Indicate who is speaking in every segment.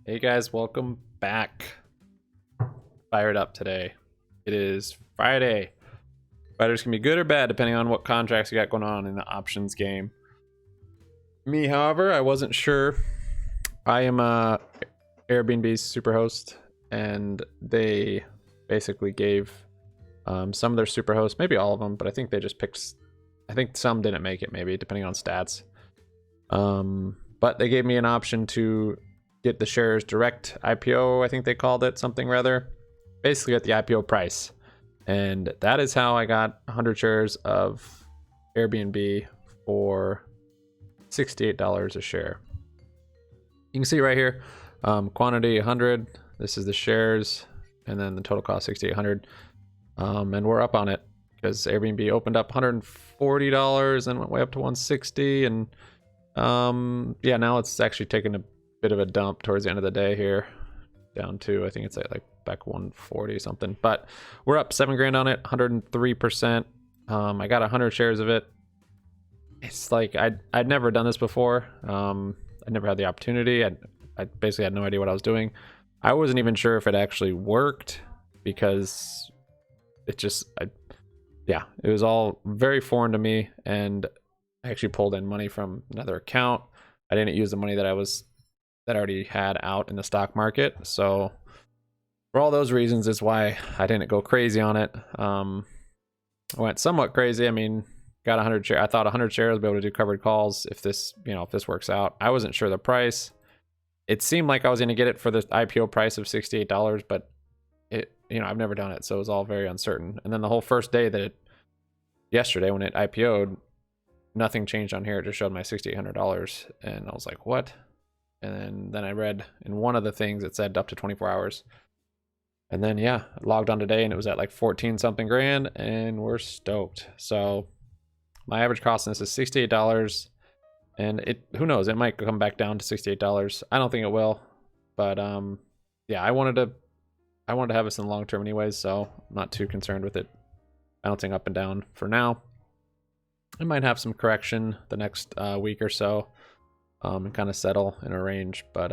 Speaker 1: Hey guys, welcome back. Fired up today. It is Friday. Friday's gonna be good or bad depending on what contracts you got going on in the options game. Me, however, I wasn't sure. I am Airbnb's superhost, and they basically gave some of their superhosts, maybe all of them, but I think they just picked. I think some didn't make it, maybe depending on stats. But they gave me an option to get the shares direct IPO, I think they called it, something rather. Basically at the IPO price. And that is how I got 100 shares of Airbnb for $68 a share. You can see right here, quantity 100. This is the shares, and then the total cost 6,800. And we're up on it because Airbnb opened up $140 and went way up to 160. And yeah, now it's actually taking a bit of a dump towards the end of the day here, down to I think it's like back 140 something, but we're up 7 grand on it, 103%. I got 100 shares of it. It's like I'd never done this before. I never had the opportunity. I basically had no idea what I was doing. I wasn't even sure if it actually worked because it just yeah, it was all very foreign to me. And I actually pulled in money from another account. I didn't use the money that I already had out in the stock market. So for all those reasons is why I didn't go crazy on it. I went somewhat crazy. I mean, got 100 shares. I thought 100 shares would be able to do covered calls if this, if this works out. I wasn't sure the price. It seemed like I was going to get it for the IPO price of $68, but it, I've never done it, so it was all very uncertain. And then the whole first day yesterday when it IPO'd, nothing changed on here. It just showed my $6,800, and I was like, what? And then I read in one of the things it said up to 24 hours. And then, yeah, I logged on today and it was at like 14 something grand, and we're stoked. So my average cost on this is $68, and who knows, it might come back down to $68. I don't think it will, but yeah, I wanted to have this in the long term anyways, so I'm not too concerned with it bouncing up and down for now. I might have some correction the next week or so. And kind of settle in a range, but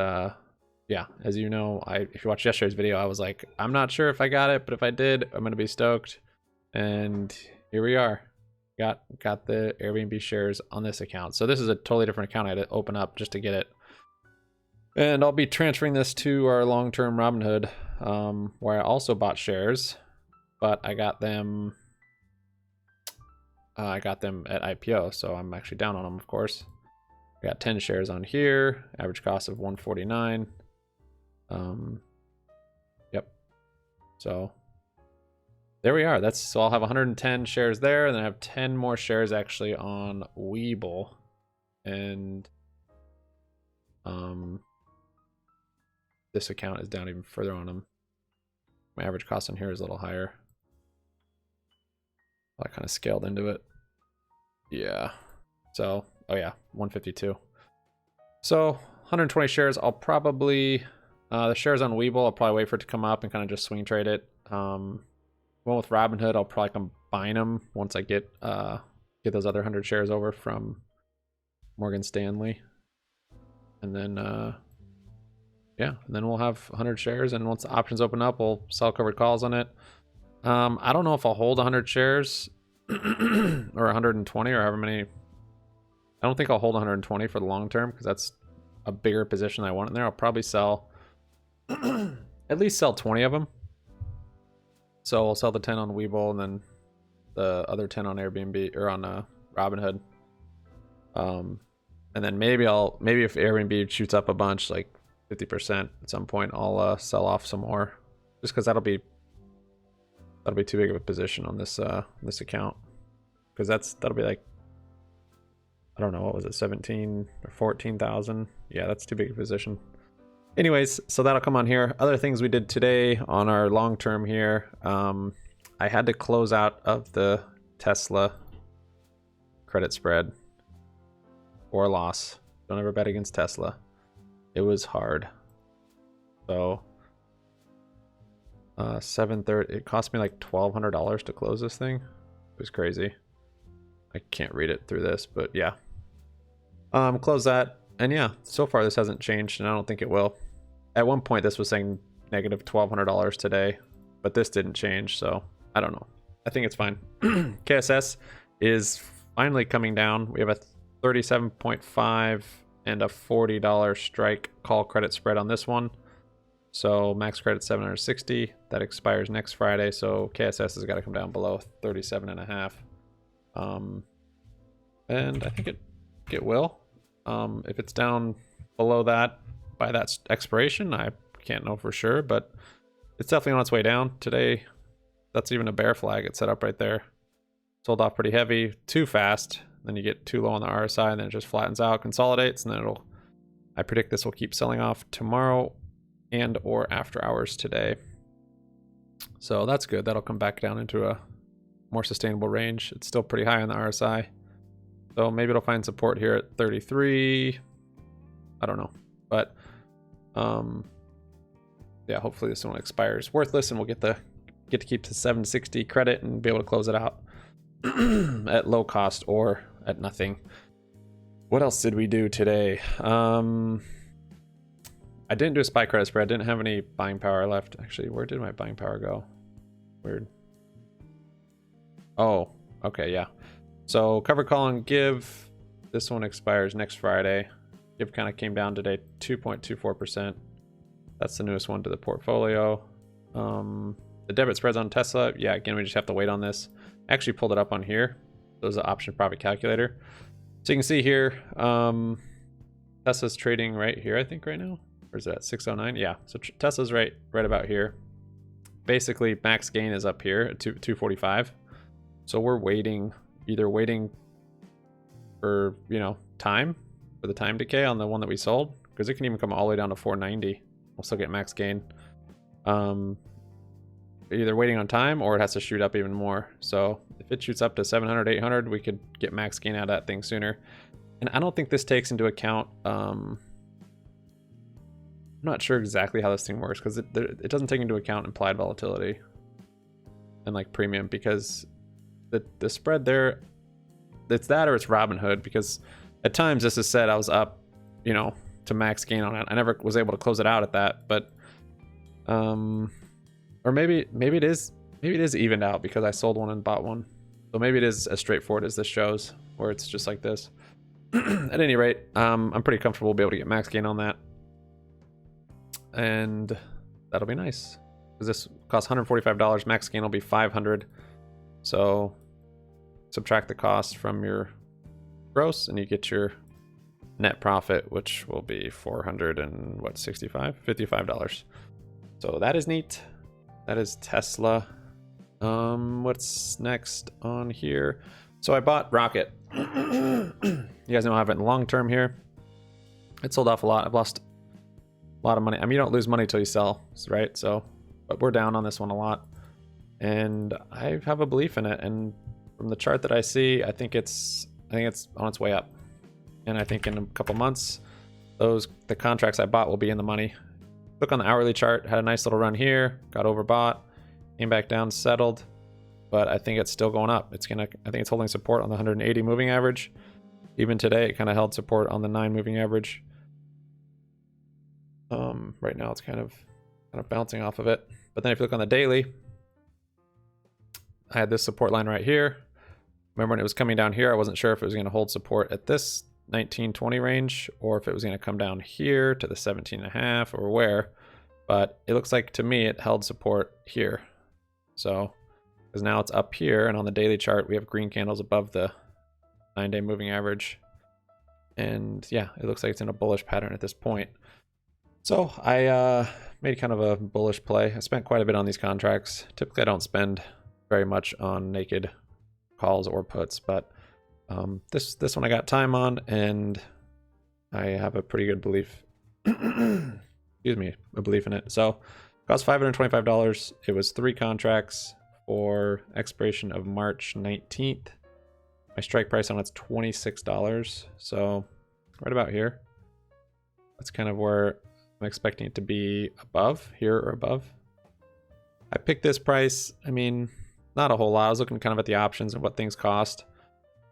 Speaker 1: yeah, as you know, if you watched yesterday's video, I was like, I'm not sure if I got it, but if I did, I'm gonna be stoked. And here we are, got the Airbnb shares on this account. So this is a totally different account I had to open up just to get it, and I'll be transferring this to our long-term Robinhood, where I also bought shares, but I got them at IPO, so I'm actually down on them, of course. I got 10 shares on here, average cost of 149. Yep. So there we are. So I'll have 110 shares there, and then I have 10 more shares actually on Webull. And this account is down even further on them. My average cost on here is a little higher. I kind of scaled into it. Yeah. So, oh yeah, 152. So 120 shares. I'll probably the shares on Webull, I'll probably wait for it to come up and kind of just swing trade it. One with Robinhood, I'll probably combine them once I get those other 100 shares over from Morgan Stanley, and then yeah, and then we'll have 100 shares. And once the options open up, we'll sell covered calls on it. I don't know if I'll hold 100 shares or 120 or however many. I don't think I'll hold 120 for the long term because that's a bigger position I want in there. I'll probably sell at least sell 20 of them. So I'll sell the 10 on Webull and then the other 10 on Airbnb or on Robinhood. And then maybe if Airbnb shoots up a bunch, like 50% at some point, I'll sell off some more, just because that'll be too big of a position on this this account, because that'll be like, I don't know, what was it, 17 or 14,000? Yeah, that's too big a position. Anyways, so that'll come on here. Other things we did today on our long term here, I had to close out of the Tesla credit spread or loss. Don't ever bet against Tesla. It was hard. So 730, it cost me like $1,200 to close this thing. It was crazy. I can't read it through this, but yeah. Close that. And yeah, so far this hasn't changed, and I don't think it will. At one point, this was saying negative $1,200 today, but this didn't change, so I don't know. I think it's fine. KSS is finally coming down. We have a 37.5 and a $40 strike call credit spread on this one. So max credit 760. That expires next Friday, so KSS has got to come down below 37.5. And I think it will. If it's down below that by that expiration, I can't know for sure, but it's definitely on its way down. Today, that's even a bear flag. It's set up right there. Sold off pretty heavy, too fast. Then you get too low on the RSI, and then it just flattens out, consolidates, and then it'll, I predict this will keep selling off tomorrow and or after hours today. So that's good. That'll come back down into a more sustainable range. It's still pretty high on the RSI. So maybe it'll find support here at 33. I don't know. But yeah, hopefully this one expires worthless and we'll get to keep the 760 credit and be able to close it out at low cost or at nothing. What else did we do today? I didn't do a SPY credit spread. I didn't have any buying power left. Actually, where did my buying power go? Weird. Oh, okay, yeah. So cover call and give. This one expires next Friday. Give kind of came down today, 2.24%. That's the newest one to the portfolio. The debit spreads on Tesla. Yeah, again, we just have to wait on this. I actually pulled it up on here. There's an option profit calculator. So you can see here, Tesla's trading right here, I think right now. Or is it at 609? Yeah, so Tesla's right about here. Basically, max gain is up here at 245. So we're waiting, either waiting for, you know, time, for the time decay on the one that we sold, because it can even come all the way down to 490. We'll still get max gain. Either waiting on time or it has to shoot up even more. So if it shoots up to 700, 800, we could get max gain out of that thing sooner. And I don't think this takes into account, I'm not sure exactly how this thing works, because it doesn't take into account implied volatility and like premium, because the spread there, it's that or it's Robinhood, because at times this is said I was up, you know, to max gain on it. I never was able to close it out at that, but or maybe it is evened out because I sold one and bought one. So maybe it is as straightforward as this shows, where it's just like this. At any rate, I'm pretty comfortable we'll be able to get max gain on that. And that'll be nice, because this costs $145. Max gain will be $500. So subtract the cost from your gross and you get your net profit, which will be $55. So that is neat. That is Tesla. What's next on here? So I bought Rocket. You guys know I have it in long term here. It sold off a lot. I've lost a lot of money. I mean, you don't lose money till you sell, right? So, but we're down on this one a lot, and I have a belief in it. And from the chart that I see, I think it's on its way up. And I think in a couple months, the contracts I bought will be in the money. Look on the hourly chart, had a nice little run here, got overbought, came back down, settled, but I think it's still going up. I think it's holding support on the 180 moving average. Even today, it kind of held support on the 9 moving average. Right now, it's kind of bouncing off of it. But then if you look on the daily, I had this support line right here. Remember when it was coming down here, I wasn't sure if it was going to hold support at this 1920 range or if it was going to come down here to the 17.5 or where, but it looks like to me it held support here. So because now it's up here, and on the daily chart we have green candles above the 9-day moving average, and yeah, it looks like it's in a bullish pattern at this point. So I made kind of a bullish play. I spent quite a bit on these contracts. Typically I don't spend very much on naked calls or puts, but this one I got time on, and I have a pretty good belief excuse me, a belief in it. So it cost $525. It was 3 contracts for expiration of March 19th. My strike price on it's $26, so right about here. That's kind of where I'm expecting it to be, above here or above. I picked this price, I mean, not a whole lot. I was looking kind of at the options and what things cost.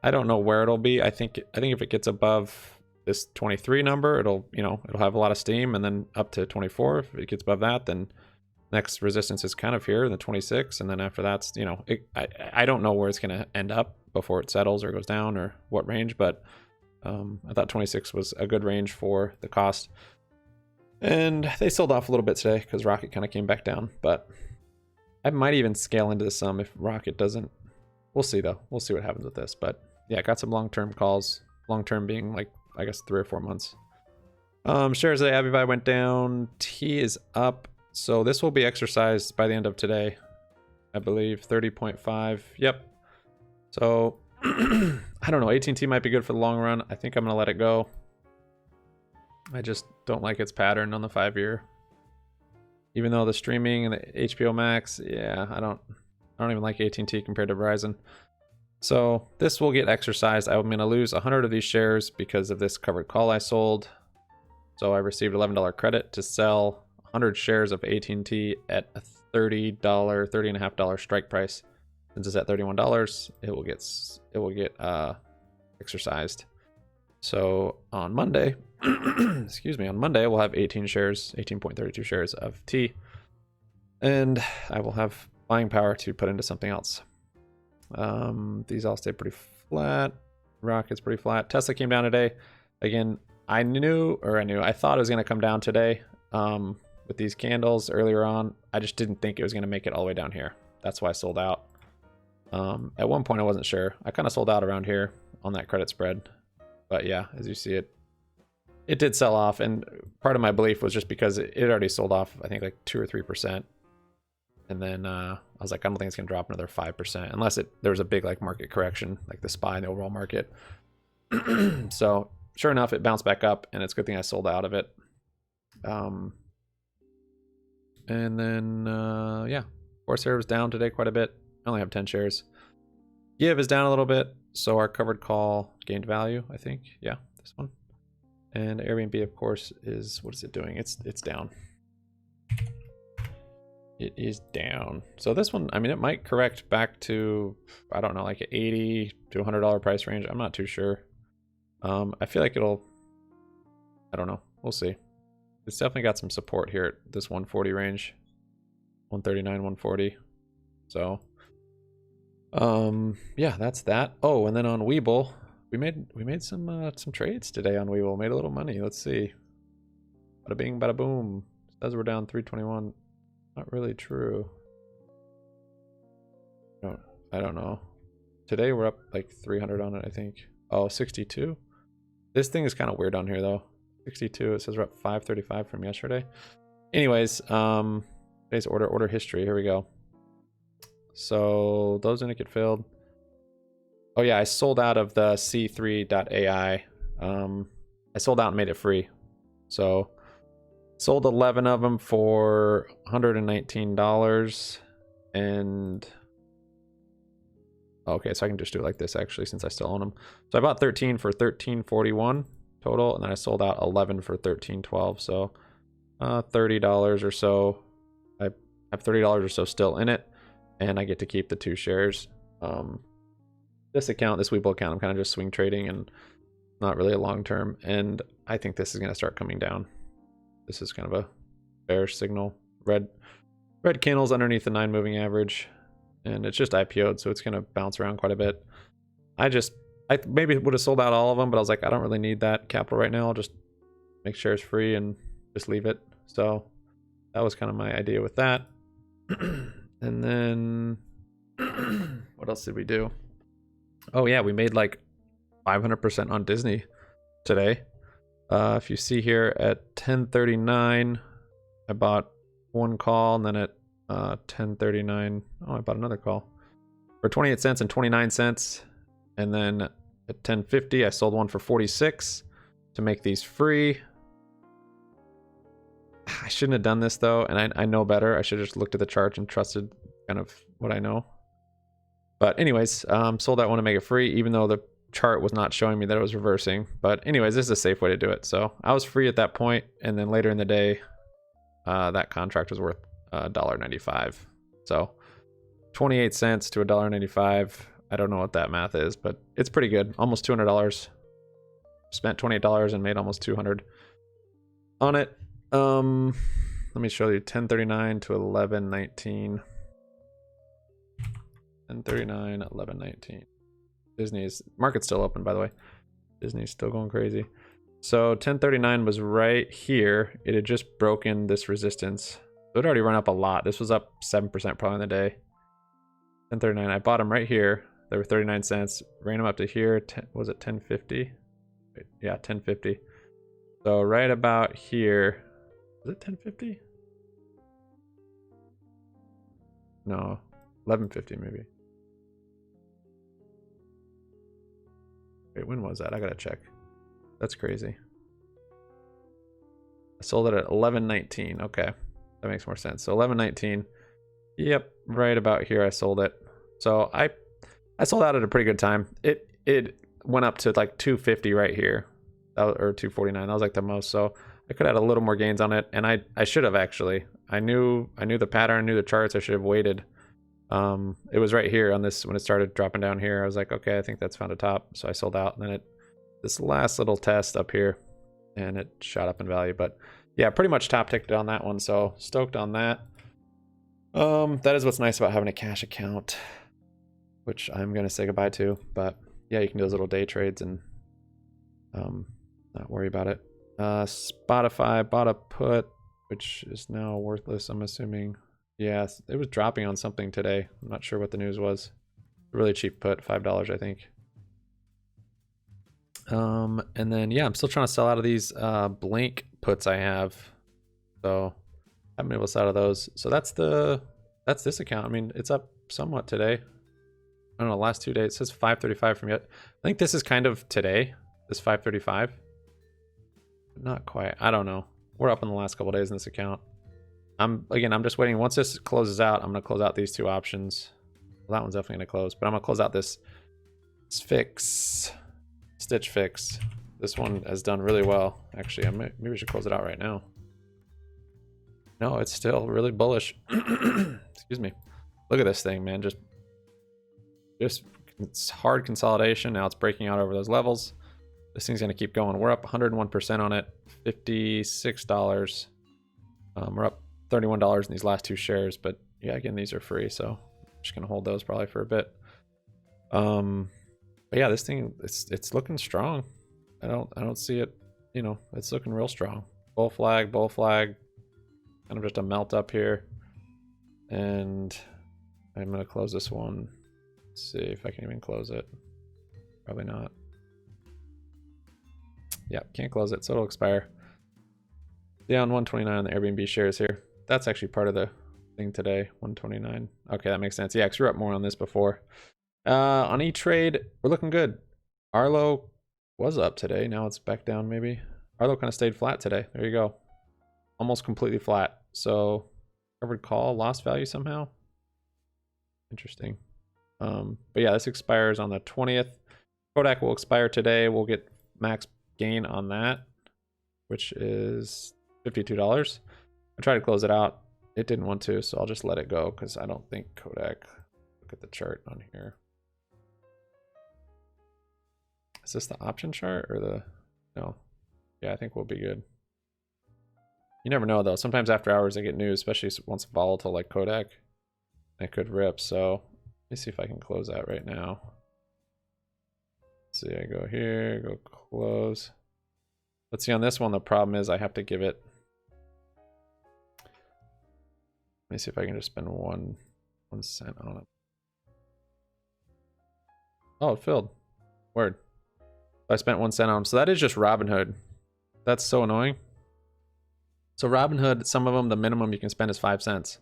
Speaker 1: I don't know where it'll be. I think if it gets above this 23 number, it'll have a lot of steam, and then up to 24. If it gets above that, then next resistance is kind of here in the 26, and then after that's, I don't know where it's going to end up before it settles or goes down or what range, but I thought 26 was a good range for the cost. And they sold off a little bit today because Rocket kind of came back down, but I might even scale into some if Rocket doesn't. We'll see though. We'll see what happens with this, but yeah, got some long-term calls. Long-term being like, I guess 3 or 4 months. Shares of the ABNB went down. T is up. So this will be exercised by the end of today, I believe. 30.5. Yep. So I don't know. AT&T might be good for the long run. I think I'm going to let it go. I just don't like its pattern on the 5-year. Even though the streaming and the HBO Max, yeah, I don't even like AT&T compared to Verizon. So this will get exercised. I'm going to lose 100 of these shares because of this covered call I sold. So I received $11 credit to sell 100 shares of AT&T at a $30.50 strike price. Since it's at $31, it will get exercised. So on Monday, excuse me, on Monday we'll have 18.32 shares of T, and I will have buying power to put into something else. These all stay pretty flat. Rocket's pretty flat. Tesla came down today. Again, I thought it was going to come down today with these candles earlier on. I just didn't think it was going to make it all the way down here. That's why I sold out. At one point I wasn't sure. I kind of sold out around here on that credit spread. But yeah, as you see it did sell off, and part of my belief was just because it already sold off, I think like 2 or 3%. And then I was like, I don't think it's gonna drop another 5% unless there was a big like market correction, like the SPY in the overall market. So sure enough, it bounced back up, and it's a good thing I sold out of it. And then yeah, Corsair was down today quite a bit. I only have 10 shares. Give is down a little bit, so our covered call gained value, I think. Yeah, this one. And Airbnb, of course, is, what is it doing? It's down. It is down. So this one, I mean, it might correct back to, I don't know, like $80 to $100 price range. I'm not too sure. I feel like it'll, I don't know. We'll see. It's definitely got some support here at this 140 range. 139, 140. So yeah, that's that. Oh, and then on Webull, we made some trades today on Webull. Made a little money. Let's see. Bada bing, bada boom. Says we're down 321. Not really true. No, I don't know. Today we're up like 300 on it, I think. Oh, 62. This thing is kind of weird on here though. 62. It says we're up 535 from yesterday. Anyways, today's order history. Here we go. So those didn't get filled. Oh yeah, I sold out of the C3.ai. I sold out and made it free. So sold 11 of them for $119. And okay, so I can just do it like this actually, since I still own them. So I bought 13 for $13.41 total, and then I sold out 11 for $13.12. So $30 or so. I have $30 or so still in it, and I get to keep the 2 shares. This Webull account, I'm kind of just swing trading and not really a long term. And I think this is going to start coming down. This is kind of a bearish signal. Red candles underneath the 9 moving average, and it's just IPO'd, so it's going to bounce around quite a bit. I maybe would have sold out all of them, but I was like, I don't really need that capital right now. I'll just make shares free and just leave it. So that was kind of my idea with that. And then what else did we do? Oh yeah, we made like 500% on Disney today. If you see here at 10:39, I bought 1 call, and then at 10:39, I bought another call for 28 cents and 29 cents. And then at 10:50, I sold 1 for 46 to make these free. I shouldn't have done this though, and I know better. I should have just looked at the chart and trusted kind of what I know. But anyways, sold that one to make it free, even though the chart was not showing me that it was reversing. But anyways, this is a safe way to do it. So I was free at that point, and then later in the day, that contract was worth $1.95. So 28 cents to $1.95. I don't know what that math is, but it's pretty good. Almost $200. Spent $28 and made almost 200 on it. Let me show you 1039 to 1119. 1039, 1119. Disney's market's still open, by the way. Disney's still going crazy. So 1039 was right here. It had just broken this resistance. So it already run up a lot. This was up 7% probably in the day. 1039. I bought them right here. They were 39 cents. Ran them up to here. Was it 1050? Wait, yeah, 1050. So right about here. Was it 1050? No, 1150 maybe. Wait, when was that? I gotta check. That's crazy. I sold it at 1119. Okay, that makes more sense. So 1119. Yep, right about here I sold it. So I sold out at a pretty good time. It went up to like 250 right here, or 249. That was like the most. So I could have had a little more gains on it, and I should have actually. I knew the pattern, I knew the charts. I should have waited. It was right here on this when it started dropping down here. I was like, okay, I think that's found a top. So I sold out, and then this last little test up here, and it shot up in value. But yeah, pretty much top ticked on that one. So stoked on that. That is what's nice about having a cash account, which I'm gonna say goodbye to. But yeah, you can do those little day trades and not worry about it. Spotify bought a put, which is now worthless, I'm assuming. Yeah, it was dropping on something today. I'm not sure what the news was. Really cheap put, $5, I think. And then yeah, I'm still trying to sell out of these blank puts I have. So I haven't been able to sell out of those. So that's this account. I mean, it's up somewhat today. I don't know, last 2 days. It says 535 from yet. I think this is kind of today, this 535. Not quite. I don't know. We're up in the last couple of days in this account. I'm just waiting. Once this closes out, I'm gonna close out these two options. Well, that one's definitely gonna close, but I'm gonna close out this Stitch Fix. This one has done really well. Actually, maybe I should close it out right now. No, it's still really bullish. Excuse me. Look at this thing, man. Just it's hard consolidation. Now it's breaking out over those levels. This thing's gonna keep going. We're up 101% on it. $56. We're up $31 in these last two shares, but yeah, again, these are free, so I'm just gonna hold those probably for a bit. But yeah, this thing, it's looking strong. I don't see it, you know, it's looking real strong. Bull flag, kind of just a melt up here. And I'm gonna close this one. Let's see if I can even close it. Probably not. Yeah, can't close it, so it'll expire. Down 129 on the Airbnb shares here. That's actually part of the thing today, 129. Okay, that makes sense. Yeah, because we were up more on this before. On E-Trade, we're looking good. Arlo was up today. Now it's back down maybe. Arlo kind of stayed flat today. There you go. Almost completely flat. So covered call, lost value somehow. Interesting. But yeah, this expires on the 20th. Kodak will expire today. We'll get max gain on that, which is $52. I tried to close it out. It didn't want to, so I'll just let it go because I don't think Kodak. Look at the chart on here. Is this the option chart or the... No. Yeah, I think we'll be good. You never know though. Sometimes after hours I get news, especially once volatile like Kodak. It could rip, so let me see if I can close that right now. Let's see, I go here, go close. Let's see, on this one, the problem is I have to give it... Let me see if I can just spend one cent on it. Oh, it filled. Word. I spent 1 cent on them. So that is just Robinhood. That's so annoying. So Robinhood, some of them, the minimum you can spend is 5 cents.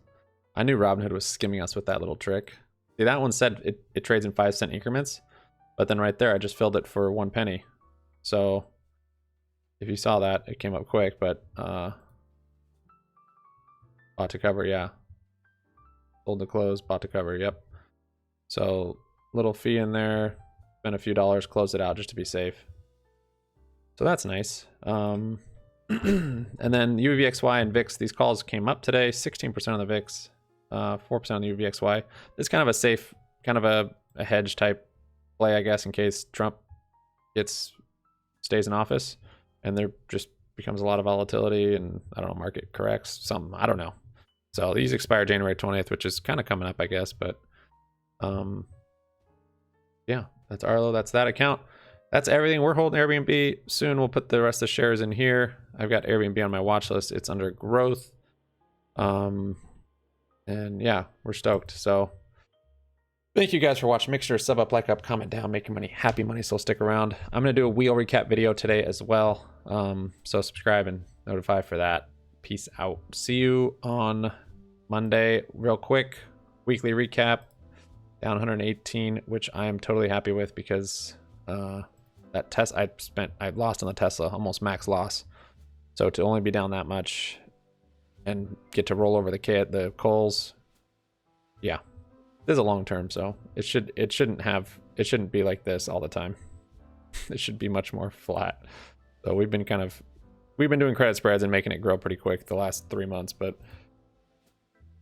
Speaker 1: I knew Robinhood was skimming us with that little trick. See, that one said it trades in 5 cent increments. But then right there, I just filled it for 1 penny. So if you saw that, it came up quick, but bought to cover, yeah. Sold to close, bought to cover, yep. So little fee in there, spent a few dollars, closed it out just to be safe. So that's nice. And then UVXY and VIX, these calls came up today, 16% on the VIX, 4% on the UVXY. It's kind of a safe, kind of a hedge type play, I guess, in case Trump gets stays in office, and there just becomes a lot of volatility, and I don't know, market corrects something, I don't know. So these expire January 20th, which is kind of coming up, I guess. But yeah, that's Arlo. That's that account. That's everything. We're holding Airbnb. Soon we'll put the rest of the shares in here. I've got Airbnb on my watch list. It's under growth. And yeah, we're stoked. So thank you guys for watching. Make sure to sub up, like up, comment down, make your money happy money. So stick around. I'm going to do a wheel recap video today as well. So subscribe and notify for that. Peace out. See you on Monday. Real quick, weekly recap. Down 118, which I am totally happy with because that test I lost on the Tesla, almost max loss. So to only be down that much and get to roll over the Coles, yeah, this is a long term. So it shouldn't be like this all the time. It should be much more flat. So we've been doing credit spreads and making it grow pretty quick the last 3 months, but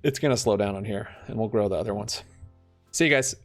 Speaker 1: it's gonna slow down on here, and we'll grow the other ones. See you guys.